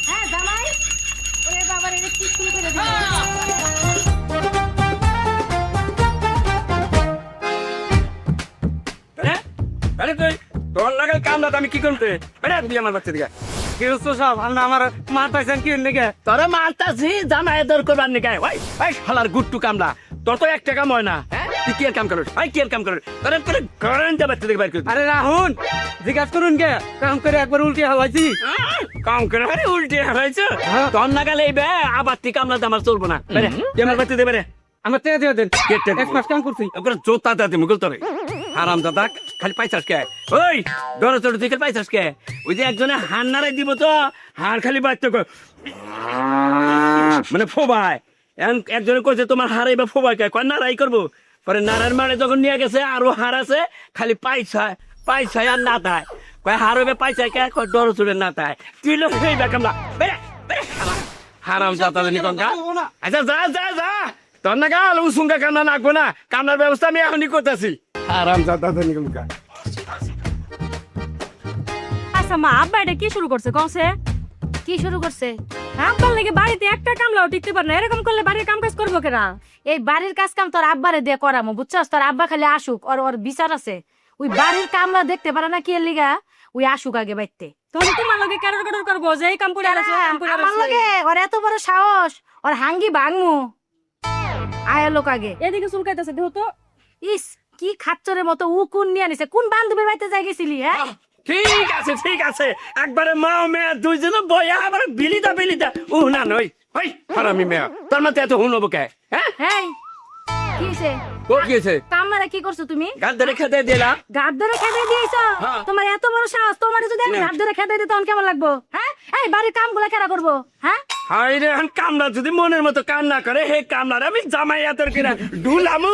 হ্যাঁ জামাই ওরে বাবার এনে কি শুরু করে দিল তোর লাগাল কামলা আমি কি করতে তুই আমার বাচ্চা দিকে কি হচ্ছে সব আমার মারতাছেন কি নাকি তোরা মারতাছি জামাই দর করবার নাকি ওই ওই শালার গুট্টু কামলা তোর তো 1 টাকা ময় না তুই কি আর কাম করিস ভাই কি আর কাম করিস তোরা তোর গরম যা বাচ্চা দিকে বাইর কর আরে রাহুন জিজ্ঞাসা করুন কে কাম করে একবার উল্টে হাওয়াইছি কাম করে আরে উল্টে হাওয়াইছো তোর নাগাল এই বে আবার তুই কামলা আমার চলবো না বেরে তুই আমার বাচ্চা দে বেরে আমার তে দিয়ে দেন 1 মাস কাম করছি ওগুলো জোতা দাতে মুগল তোরে আরাম দাদা খালি পাইছাস কে ওই দরে তোর দিকে পাইছাস কে ওই যে একজনে হার নাড়াই দিব তো হার খালি বাচ্চা মানে ফোবাই একজনে কইছে তোমার হারাই বা ফোবাই কে কয় নাড়াই করবো পরে নাড়ার মানে যখন নিয়ে গেছে আরো হার আছে খালি পাইছায় আর না তাই কয় হার হইবে পাইছায় কে কয় দর চুড়ে না তাই তুই লোক এই বেকামলা বেরে বেরে হারাম দাদা জানি কোনটা আচ্ছা যা যা যা তোর না গাল উসুঙ্গা কান্না নাকবো না কান্নার ব্যবস্থা আমি এখনই করতেছি আরাম দাদা জানি কোনটা আচ্ছা মা আব্বা এটা কি শুরু করছে কওছে কি শুরু করছে আব্বার লাগে বাড়িতে একটা কামলাও টিকতে পারে না এরকম করলে বাড়ির কাম কাজ করবো কেনা এই বাড়ির কাজ কাম তোর আব্বারে দিয়ে করামো বুঝছস তোর আব্বা খালি আসুক ওর বিচার আছে ওই বাড়ির কামলা দেখতে পারে না কি এর লিগা ওই আসুক আগে বাইতে তাহলে তোমার লগে কারোর কারোর করবো যে এই কাম করে আছে আমার লগে ওর এত বড় সাহস ওর হাঙ্গি ভাঙমু আয়া লোক আগে এদিকে চুলকাইতেছে দেহ তো ইস কি খাচ্চরের মতো উ কোন নিয়ে আনিছে কোন বান্ধবীর বাড়িতে যাই গেছিলি হ্যাঁ ঠিক আছে একবারে মা মেয়া দুইজনে বয়া আবার বিলিদা ও না নই ওই হারামি মেয়া তোর মাতে এত হুন হবো কে হ্যাঁ হেই কি হইছে ও কি হইছে কামনারে কি করছো তুমি গাদ ধরে খেতে দিলা গাদ ধরে খেতে দিয়েছো হ্যাঁ। তোমার এত বড় সাহস তোমার যদি আমি গাদ ধরে খেতে দিই তখন কেমন লাগবো হ্যাঁ এই বাড়ির কামগুলা কেরা করবো হ্যাঁ হাই রে কামলা যদি মনের মতো কান না করে হে কামলার আমি জামাই এতর কিনা ডুলামু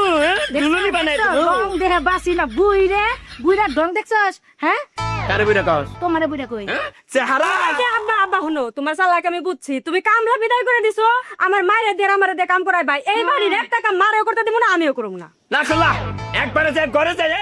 ডুলুনি বানাই রং দেহে বাসি না বুইরা ঢং দেখছস হ্যাঁ কারে বুইরা কস তোমারে বুইরা কই চেহারা আব্বা আব্বা শুনো তোমার চালাক আমি বুঝছি তুমি কামলা বিদায় করে দিছো আমার মায়ের দিয়ে আমার দিয়ে কাম করাই ভাই এই বাড়ির একটা কাম মারেও করতে দিব না আমিও করব না না খোলা একবারে যে ঘরে যায়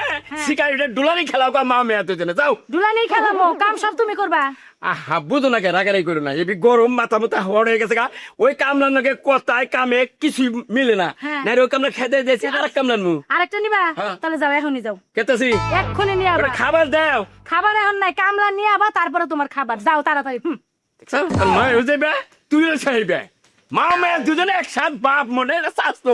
শিকারিটা ডুলানি খেলাও কর মা মেয়া দুজনে যাও দুলানি খেলামো কাম সব তুমি করবা আহা বুঝো না কে রাগারাই করো না এই গরম মাথা মাথা হওয়ার হয়ে গেছে গা ওই কামলার নাকি কথায় কামে কিছু মিলে না না ওই কামলা খেতে দিয়েছি আর এক কামলার মু আরেকটা নিবা তাহলে যাও এখনই যাও কেতেছি এক্ষুনি নিয়ে আবা খাবার দাও খাবার এখন নাই কামলা নিয়ে আবা তারপরে তোমার খাবার যাও তাড়াতাড়ি তুইও চাইবে মা মেয়ে দুজনে একসাথ বাপ মনে স্বাস্থ্য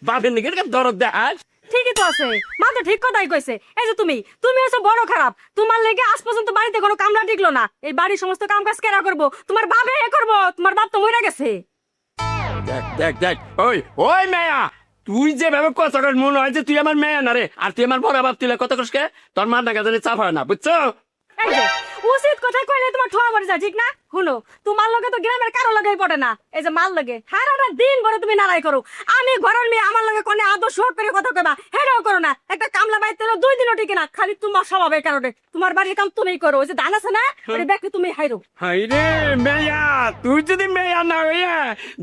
বাপের নিকে দরদ দেখাস ঠিকই তো আছে মা তো ঠিক কথাই কইছে এই যে তুমি হচ্ছে বড় খারাপ তোমার লেগে আজ পর্যন্ত বাড়িতে কোনো কামলা টিকলো না এই বাড়ির সমস্ত কাম কাজ কেরা করবো তোমার বাবে করবো তোমার বাপ তো মরে গেছে দেখ ওই মেয়া তুই যেভাবে কথা কর মনে হয় যে তুই আমার মেয়ে না রে আর তুই আমার বড় বাপ তুই কথা কসকে তোর মার না কাজে চাপ হয় না বুঝছো এই যে উচিত কথা কইলে তোমার ঠোয়া পড়ে যায় ঠিক না শুনো তোমার লগে তো গ্রামের কারো লগেই পড়ে না এই যে মাল লগে সারাটা দিন ভরে তুমি নাড়াই করো আমি ঘরের মেয়ে আমার লগে কোনে আদর শোক করে কথা কইবা হেডাও করো না একটা কামলা বাইতে 2 দিনও টিকে না খালি তোমার স্বভাবের কারণে তোমার বাড়ির কাম তুমিই করো ওই যে ধান আছে না ওই ব্যাগকে তুমি হাইরো হাই রে মেয়া তুই যদি মেয়া না হইয়া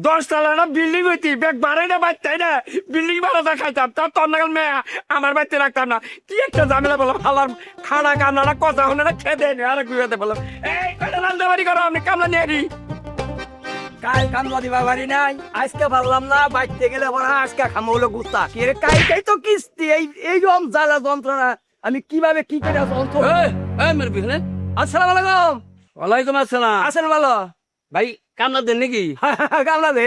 10 তলা বিল্ডিং হইতি ব্যাগ বাড়াই না বাচ্চাই না বিল্ডিং ভাড়া খাইতাম তার তোর নাগাল মেয়া আমার বাড়িতে রাখতাম না কি একটা ঝামেলা বলো হালার খানা কামলা কথা হলে না খেতে নি আর গুয়াতে বললাম এই কটা রান্না বাড়ি করো আমি কামলা নিয়ে নি কাল কামলা দিবা বাড়ি নাই আজকে ভাবলাম না বাইতে গেলে বড় আজকে খামো হলো গুস্তা কি রে কাই তো কিস্তি এই রকম জ্বালা যন্ত্রণা আমি কিভাবে কি করে যন্ত্র এই মেরে বিহনে আসসালামু আলাইকুম ওয়ালাইকুম আসসালাম আছেন ভালো ভাই কামলা দেন নাকি কামলা দে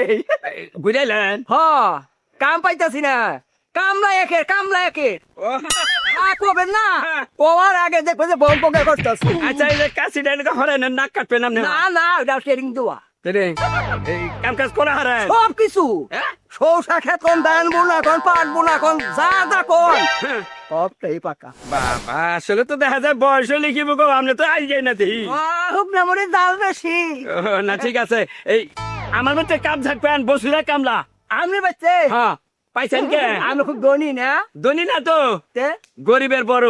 ঘুরাইলেন হ কাম পাইতাছি না কামলা একে কবেন না কবার আগে দেখবো যে বম পকে করতেছি আচ্ছা এই যে কাশি ডাইন হরেন নাক কাটবেন আপনি না ওটা শেরিং দেওয়া এই কাম কাজ করে হারেন সব কিছু সৌসা খেত কোন ধান বোনা কোন পাট বোনা কোন যা কোন সবটাই পাকা বাবা আসলে তো দেখা যায় বয়স লিখিব গো আমরা তো আই যাই না দেখি খুব মেমোরি দাল বেশি না ঠিক আছে এই আমার মধ্যে কাম থাকবেন বসুরা কামলা আমি বাচ্চে হ্যাঁ পাইছেন কে আমি খুব ধনী না ধনী না তো তে গরিবের বড়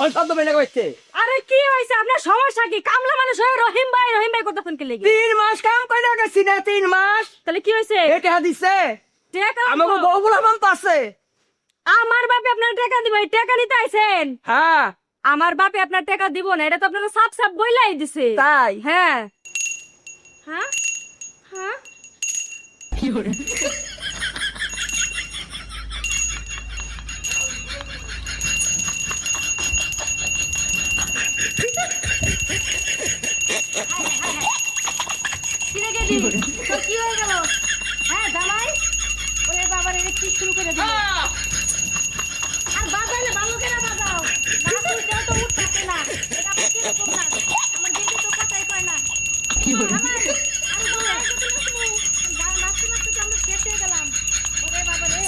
ওই শব্দ বেনে কইছে আরে কি হয়েছে আপনার সমস্যা কি কামলা মানুষ হয়ে রহিম ভাই করতেছেন কি লেগে 3 মাস কাম কইরা গেছি না 3 মাস তাহলে কি হয়েছে এটা দিছে টাকা আমাকে বউগুলা মানতে আছে আমার বাপে আপনার টাকা দিব এই টাকা নিতে আইছেন হ্যাঁ আমার বাপে আপনার টাকা দিব না এটা তো আপনাকে সাপ সাপ বইলাই দিছে তাই হ্যাঁ হ্যাঁ হ্যাঁ কি রে গেদি তো কি হয়ে গেল হ্যাঁ জামাই ওরে বাবা রে কি শুরু করে দিল আর বাজাইলে ভালো করে বাজাও না তুই তো উঠতে না এটা আমি কি করব না আমার দিদি তো কথাই কয় না কি হলো আমার আর বলে গাল মারতে মারতে তো আমরা শেষ হয়ে গেলাম ওরে বাবা রে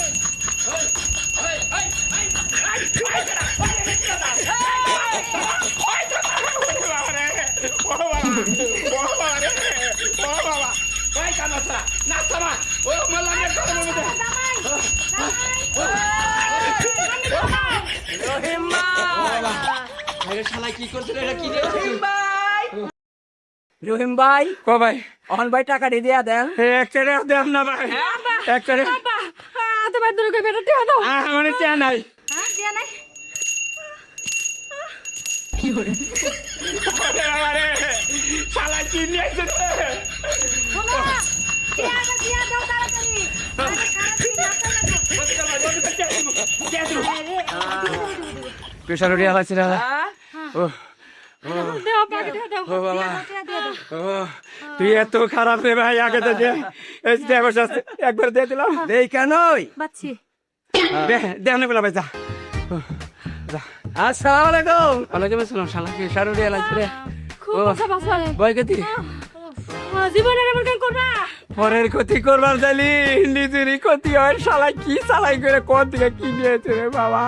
জামাই রহিম ভাই শালা কি করছে এটা কি রহিম ভাই কো ভাই অহন ভাই টাকা দিয়ে দেয়া দেন একটা দেন না ভাই একটা বাবা তোমার দুর্গা বেটা টিয়া দাও মানে চা নাই হ্যাঁ দিয়া নাই শালা কি নিয়েছে শোনো দিয়া দাও তাড়াতাড়ি আরে খারাপ প্রেশার উঠিয়া লাগছে না ও দেও পাকে দাও ও বাবা ও তুই এত খারাপ রে ভাই আগে তো যে এই যে একবার দিয়ে দিলাম দেই কেনই বাচ্চি দেখ না বলা ভাই যা যা আসসালামু আলাইকুম ওয়ালাইকুম আসসালাম শালা কি সার উঠিয়া লাগছে রে খুব কথা বাসলে ভয় গতি জীবনের এমন কেন করবা পরের ক্ষতি করবার চাইলি নিজেরই ক্ষতি হয় শালা কি চালাই করে কোন দিকে কি নিয়েছে রে বাবা